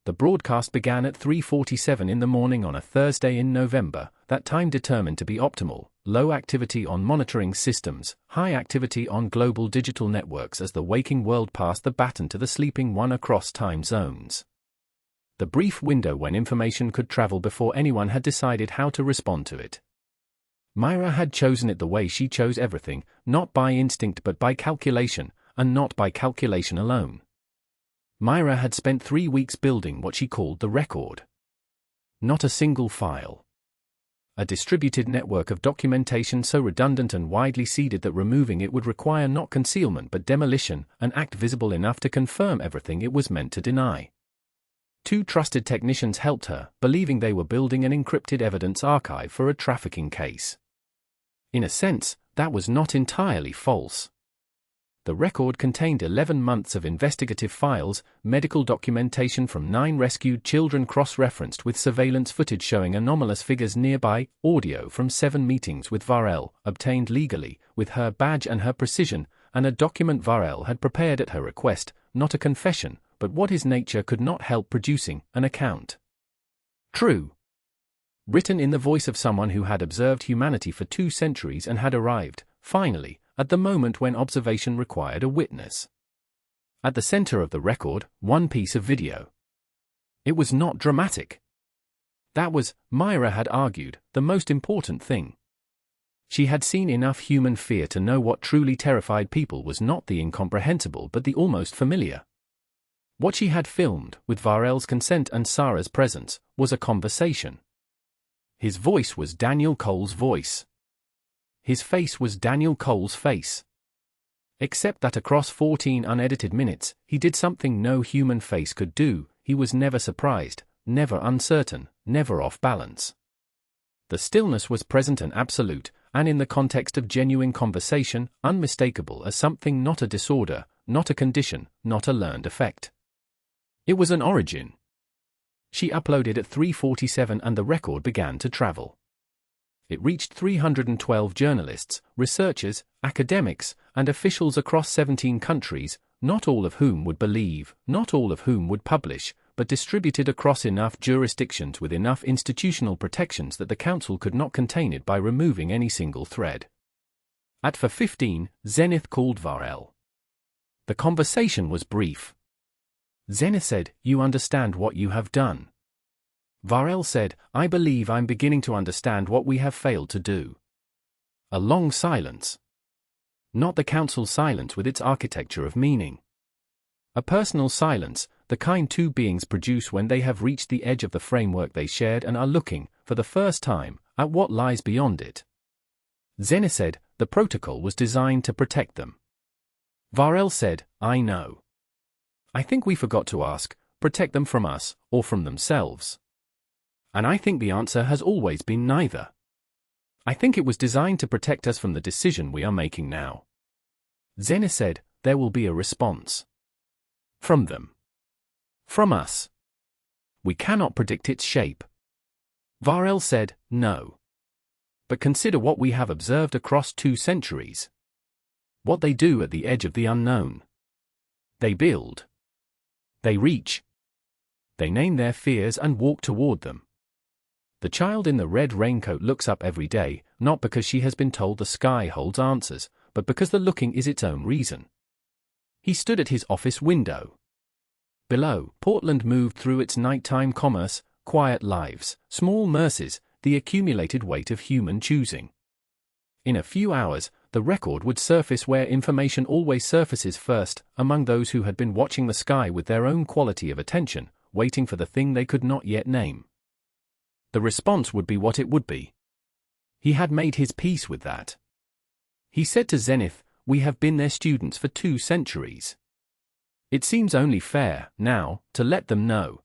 The broadcast began at 3:47 in the morning on a Thursday in November, that time determined to be optimal, low activity on monitoring systems, high activity on global digital networks as the waking world passed the baton to the sleeping one across time zones. The brief window when information could travel before anyone had decided how to respond to it. Mira had chosen it the way she chose everything, not by instinct but by calculation, and not by calculation alone. Mira had spent 3 weeks building what she called the record. Not a single file. A distributed network of documentation so redundant and widely seeded that removing it would require not concealment but demolition, an act visible enough to confirm everything it was meant to deny. 2 trusted technicians helped her, believing they were building an encrypted evidence archive for a trafficking case. In a sense, that was not entirely false. The record contained 11 months of investigative files, medical documentation from 9 rescued children cross-referenced with surveillance footage showing anomalous figures nearby, audio from 7 meetings with Vael, obtained legally, with her badge and her precision, and a document Vael had prepared at her request, not a confession, but what his nature could not help producing, an account. True. Written in the voice of someone who had observed humanity for 2 centuries and had arrived, finally, at the moment when observation required a witness. At the center of the record, 1 piece of video. It was not dramatic. That was, Mira had argued, the most important thing. She had seen enough human fear to know what truly terrified people was not the incomprehensible but the almost familiar. What she had filmed, with Vael's consent and Sarah's presence, was a conversation. His voice was Daniel Cole's voice. His face was Daniel Cole's face. Except that across 14 unedited minutes, he did something no human face could do. He was never surprised, never uncertain, never off balance. The stillness was present and absolute, and in the context of genuine conversation, unmistakable as something not a disorder, not a condition, not a learned effect. It was an origin. She uploaded at 3:47 and the record began to travel. It reached 312 journalists, researchers, academics, and officials across 17 countries, not all of whom would believe, not all of whom would publish, but distributed across enough jurisdictions with enough institutional protections that the council could not contain it by removing any single thread. At 4:15, Zenith called Vael. The conversation was brief. Zenith said, "You understand what you have done." Vael said, "I believe I'm beginning to understand what we have failed to do." A long silence. Not the council's silence with its architecture of meaning. A personal silence, the kind 2 beings produce when they have reached the edge of the framework they shared and are looking, for the first time, at what lies beyond it. Zenith said, the protocol was designed to protect them. Vael said, "I know. I think we forgot to ask, protect them from us, or from themselves. And I think the answer has always been neither. I think it was designed to protect us from the decision we are making now." Zenith said, "There will be a response. From them. From us. We cannot predict its shape." Vael said, "No. But consider what we have observed across 2 centuries. What they do at the edge of the unknown. They build. They reach. They name their fears and walk toward them. The child in the red raincoat looks up every day, not because she has been told the sky holds answers, but because the looking is its own reason. He stood at his office window. Below, Portland moved through its nighttime commerce, quiet lives, small mercies, the accumulated weight of human choosing. In a few hours, the record would surface where information always surfaces first, among those who had been watching the sky with their own quality of attention, waiting for the thing they could not yet name. The response would be what it would be. He had made his peace with that. He said to Zenith, "We have been their students for 2 centuries. It seems only fair, now, to let them know."